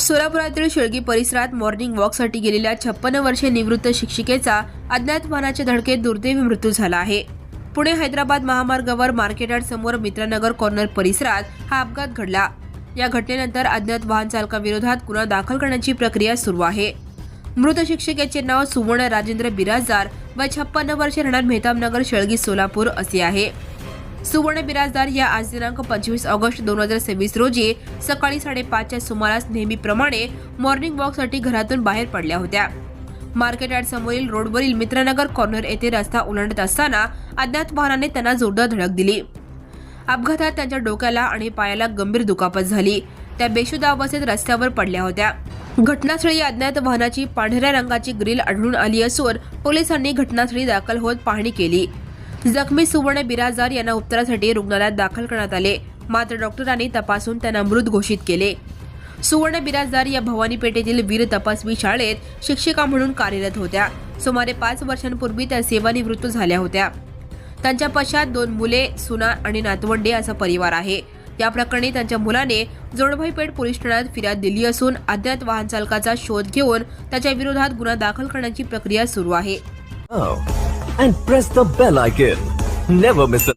सोलापुरातील शेळगी परिसरात मॉर्निंग वॉकसाठी गेलेल्या 56 वर्षीय निवृत्त शिक्षिकेचा अज्ञात वाहनाच्या धडकेत दुर्दैवी मृत्यू झाला आहे। पुणे हैदराबाद महामार्गावर मार्केटयार्ड समोर मित्रनगर कॉर्नर परिसरात हा अपघात घडला। या घटनेनंतर अज्ञात वाहन चालकाविरोधात गुन्हा दाखल करण्याची प्रक्रिया सुरू आहे। मृत शिक्षिकेचे नाव सुवर्ण राजेंद्र बिराजदार वय 56 वर्षे, राहणार मेहताबनगर, शेळगी, सोलापूर असे आहे। सुवर्ण बिराजदार या आज दिनांक 25 ऑगस्ट 2026 रोजी सकाळी 5:30च्या सुमारास नेहमीप्रमाणे मॉर्निंग वॉकसाठी घरातून बाहेर पडल्या होत्या। मार्केटयार्ड समोरील रोडवरील मित्रनगर कॉर्नर येथे रस्ता ओलांडत असताना अज्ञात वाहनाने त्यांना जोरदार धडक दिली। अपघातात त्यांच्या डोक्याला आणि पायाला गंभीर दुखापत झाली। त्या बेशुद्ध अवस्थेत रस्त्यावर पडल्या होत्या। घटनास्थळी अज्ञात वाहनाची पांढऱ्या रंगाची ग्रिल आढळून आली असून पोलिसांनी घटनास्थळी दाखल होत पाहणी केली। जखमी सुवर्ण बिराजदार यांना उपचारासाठी रुग्णालयात दाखल करण्यात आले, मात्र डॉक्टरांनी तपासून त्यांना मृत घोषित केले। सुवर्ण बिराजदार या भवानी पेठेतील वीर तपासवी शाळेत शिक्षिका म्हणून कार्यरत होत्या। सुमारे 5 वर्षांपूर्वी त्या सेवानिवृत्त झाल्या होत्या। त्यांच्या पश्चात 2 मुले, सुना आणि नातवंडे असा परिवार आहे। या प्रकरणी त्यांच्या मुलाने जोडभाई पेठ पोलीस ठाण्यात फिर्याद दिली असून अज्ञात वाहन चालकाचा शोध घेऊन त्याच्या विरोधात गुन्हा दाखल करण्याची प्रक्रिया सुरू आहे। And press the bell icon. Never miss a